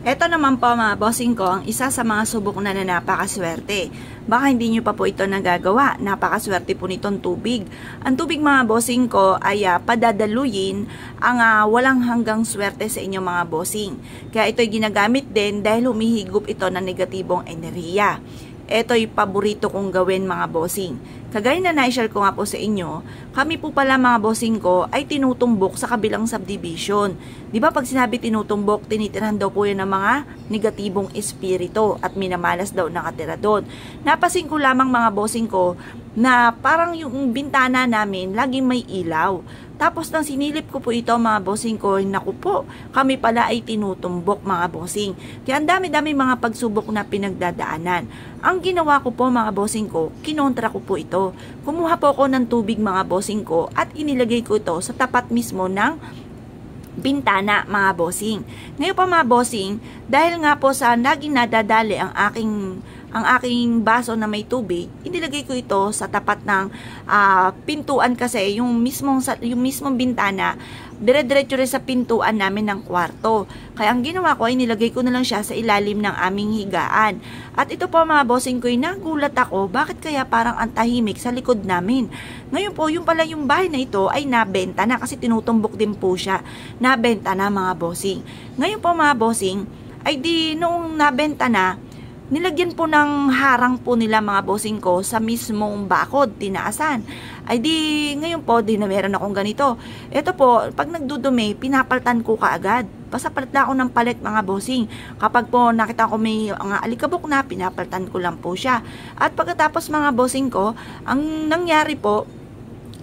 Ito naman po mga bossing ko, ang isa sa mga subok na napakaswerte. Baka hindi nyo pa po ito nagagawa. Napakaswerte po nitong tubig. Ang tubig mga bossing ko ay padadaluyin ang walang hanggang swerte sa inyong mga bossing. Kaya ito'y ginagamit din dahil humihigop ito ng negatibong enerhiya. Ito'y paborito kong gawin mga bossing. Kagaya na na-share ko nga po sa inyo, kami po pala mga bossing ko ay tinutumbok sa kabilang subdivision. Di ba pag sinabi tinutumbok, tinitirhan daw po yan ng mga negatibong espiritu at minamalas daw nakatira doon. Napasin ko lamang mga bossing ko na parang yung bintana namin laging may ilaw. Tapos nang sinilip ko po ito mga bossing ko, naku po, kami pala ay tinutumbok mga bossing. Kaya ang dami-dami mga pagsubok na pinagdadaanan. Ang ginawa ko po mga bossing ko, kinontra ko po ito. Kumuha po ako ng tubig mga bossing ko at inilagay ko ito sa tapat mismo ng bintana mga bossing. Ngayon pa mga bossing, dahil nga po sa naging nadadali ang aking baso na may tubig, inilagay ko ito sa tapat ng pintuan kasi yung mismong bintana, dire-diretso rin sa pintuan namin ng kwarto. Kaya ang ginawa ko ay nilagay ko na lang siya sa ilalim ng aming higaan. At ito po mga bossing ko, nagulat ako, bakit kaya parang ang tahimik sa likod namin? Ngayon po, yung pala yung bahay na ito ay nabenta na kasi tinutumbok din po siya. Nabenta na mga bossing. Ngayon po mga bossing, ay di noong nabenta na, nilagyan po ng harang po nila mga bossing ko sa mismong bakod, tinaasan. Ay di, ngayon po, di na meron akong ganito. Ito po, pag nagdudumi, pinapaltan ko kaagad. Basta palit na ako ng palit mga bossing. Kapag po nakita ko may alikabok na, pinapaltan ko lang po siya. At pagkatapos mga bossing ko, ang nangyari po,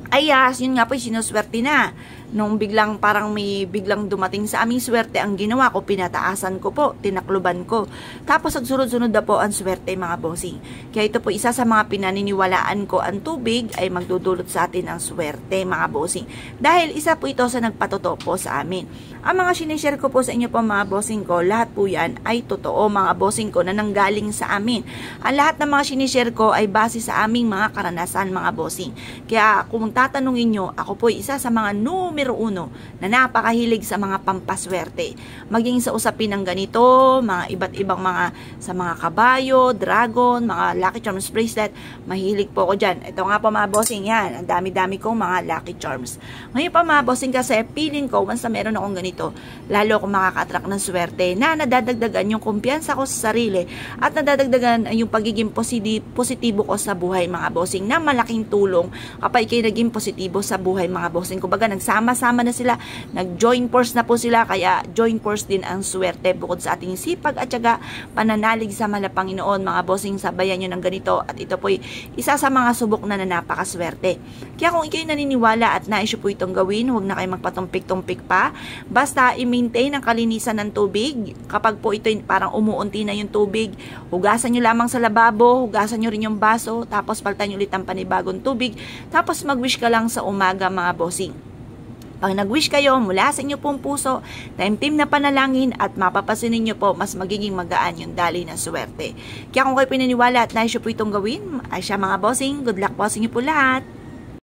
ay yun nga po, sinuswerte na. Nung biglang parang may biglang dumating sa aming swerte, ang ginawa ko, pinataasan ko po, tinakluban ko. Tapos nagsunod-sunod na po ang swerte mga bossing. Kaya ito po isa sa mga pinaniniwalaan ko, ang tubig ay magdudulot sa atin ng swerte mga bossing. Dahil isa po ito sa nagpatotoo po sa amin. Ang mga sinishare ko po sa inyo po mga bossing ko, lahat po yan ay totoo mga bossing ko na nanggaling sa amin. Ang lahat ng mga sinishare ko ay base sa aming mga karanasan mga bossing. Kaya kung tatanungin nyo, ako po isa sa mga numero 1 na napakahilig sa mga pampaswerte. Maging sa usapin ng ganito, mga iba't ibang mga sa mga kabayo, dragon, mga lucky charms bracelet, mahilig po ako dyan. Ito nga po mga bossing yan, ang dami-dami kong mga lucky charms. Ngayon pa mga bossing kasi, feeling ko, once na meron akong ganito, lalo akong makaka-attract ng swerte na nadadagdagan yung kumpiyansa ko sa sarili at nadadagdagan yung pagiging positibo ko sa buhay mga bossing na malaking tulong kapag kayo naging positibo sa buhay mga bossing. Kumbaga nagsama-sama na sila, nag-join force na po sila, kaya join force din ang swerte bukod sa ating sipag at syaga pananalig sa Panginoon mga bossing, sabayan nyo ng ganito at ito po isa sa mga subok na napakaswerte. Kaya kung ikaw'y naniniwala at nais po itong gawin, huwag na kayo magpatumpik-tumpik pa, basta i-maintain ang kalinisan ng tubig. Kapag po ito parang umuunti na yung tubig, hugasan nyo lamang sa lababo, hugasan nyo rin yung baso, tapos palitan nyo ulit ang panibagong tubig, tapos mag-wish ka lang sa umaga mga bossing. Pag nag-wish kayo mula sa inyo pong puso, taimtim na panalangin at mapapasin ninyo po mas magiging magaan yung daloy ng swerte. Kaya kung kayo pinaniwala at nais po itong gawin, ay siya mga bossing, good luck po sa inyo po lahat.